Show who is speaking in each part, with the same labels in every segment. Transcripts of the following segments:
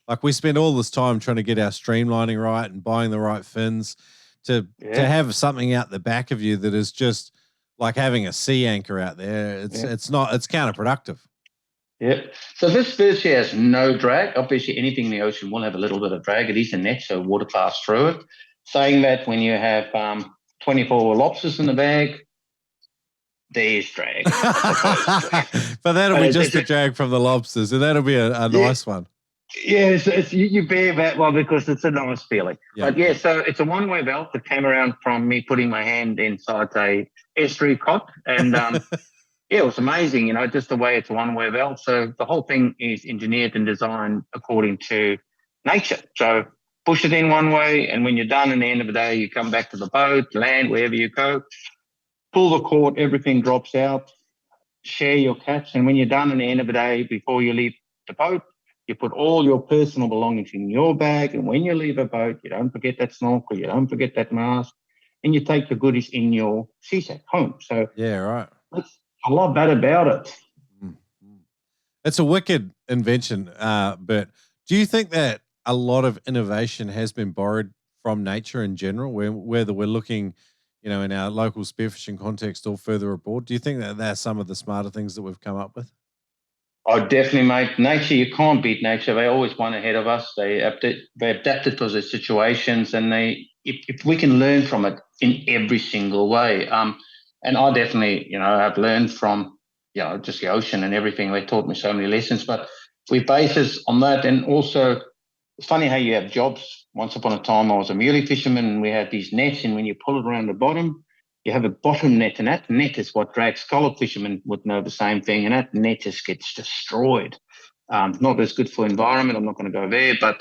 Speaker 1: Like we spend all this time trying to get our streamlining right and buying the right fins to
Speaker 2: Yeah,
Speaker 1: have something out the back of you that is just like having a sea anchor out there.
Speaker 2: yeah,
Speaker 1: It's counterproductive.
Speaker 2: yeah. So this fish here has no drag. Obviously, anything in the ocean will have a little bit of drag. It is a net, so water class through it. Saying that, when you have 24 lobsters in the bag, there is drag, supposedly.
Speaker 1: But that'll
Speaker 2: But
Speaker 1: be
Speaker 2: it,
Speaker 1: just
Speaker 2: it's
Speaker 1: the
Speaker 2: a,
Speaker 1: drag from the lobsters, and that'll be a
Speaker 2: yeah,
Speaker 1: nice one.
Speaker 2: yeah, you bear that one because it's a nice feeling.
Speaker 1: Yeah,
Speaker 2: But yeah,
Speaker 1: yeah.
Speaker 2: so it's a one-way valve that came around from me putting my hand inside a S3 cot, and yeah, it was amazing. Just the way it's a one-way valve. So the whole thing is engineered and designed according to nature. So push it in one way, and when you're done, at the end of the day, you come back to the boat, land, wherever you go, pull the cord, everything drops out, share your catch. And when you're done at the end of the day, before you leave the boat, you put all your personal belongings in your bag. And when you leave a boat, you don't forget that snorkel, you don't forget that mask, and you take your goodies in your SeaSac home. So
Speaker 1: Yeah, right.
Speaker 2: I love that about it.
Speaker 1: Mm, mm. It's a wicked invention, but do you think that a lot of innovation has been borrowed from nature in general, whether we're looking, in our local spearfishing context or further abroad? Do you think that that's some of the smarter things that we've come up with?
Speaker 2: Oh, definitely, mate. Nature, you can't beat nature. They always one ahead of us. They adapted to the situations, and if we can learn from it in every single way. And I definitely, have learned from, just the ocean and everything. They taught me so many lessons, but we base this on that. And also, it's funny how you have jobs. Once upon a time, I was a muley fisherman, and we had these nets, and when you pull it around the bottom, you have a bottom net, and that net is what drags. Scallop fishermen would know the same thing, and that net just gets destroyed. Not as good for environment. I'm not going to go there, but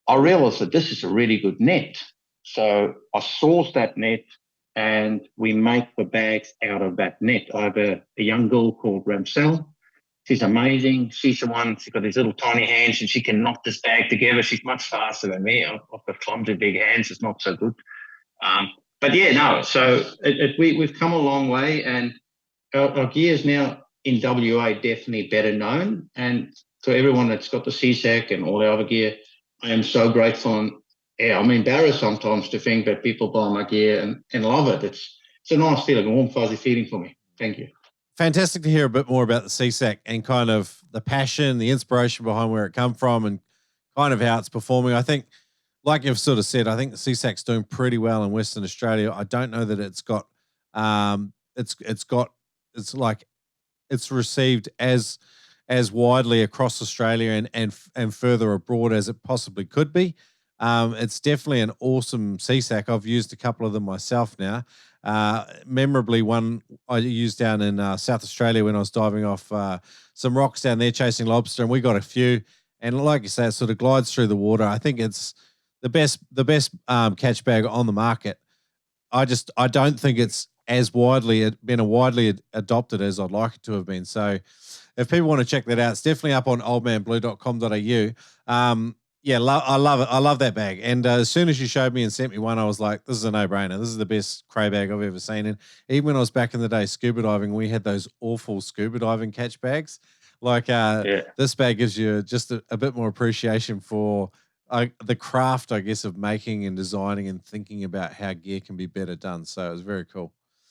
Speaker 2: I realized that this is a really good net. So I sourced that net, and we make the bags out of that net. I have a young girl called Ramsel. She's amazing. She's the one, she's got these little tiny hands, and she can knock this bag together. She's much faster than me. I've got clumsy big hands. It's not so good. Um, but yeah, no. So we've come a long way, and our gear is now in WA definitely better known. And to everyone that's got the CSAC and all the other gear, I am so grateful. And yeah, I'm embarrassed sometimes to think that people buy my gear and love it. It's a nice feeling, a warm, fuzzy feeling for me. Thank you.
Speaker 1: Fantastic to hear a bit more about the CSAC and kind of the passion, the inspiration behind where it come from, and kind of how it's performing. I think, like you've sort of said, I think the CSAC's doing pretty well in Western Australia. I don't know that it's got, it's got, it's like it's received as widely across Australia and further abroad as it possibly could be. It's definitely an awesome CSAC. I've used a couple of them myself now. Memorably, one I used down in South Australia when I was diving off some rocks down there chasing lobster, and we got a few. And like you say, it sort of glides through the water. I think it's the best catch bag on the market. I don't think it's as widely adopted as I'd like it to have been. So if people want to check that out, it's definitely up on oldmanblue.com.au. Yeah, I love it. I love that bag. And as soon as you showed me and sent me one, I was like, this is a no-brainer. This is the best cray bag I've ever seen. And even when I was back in the day scuba diving, we had those awful scuba diving catch bags. Like
Speaker 2: Yeah.
Speaker 1: this bag gives you just a bit more appreciation for the craft, I guess, of making and designing and thinking about how gear can be better done. So it was very cool.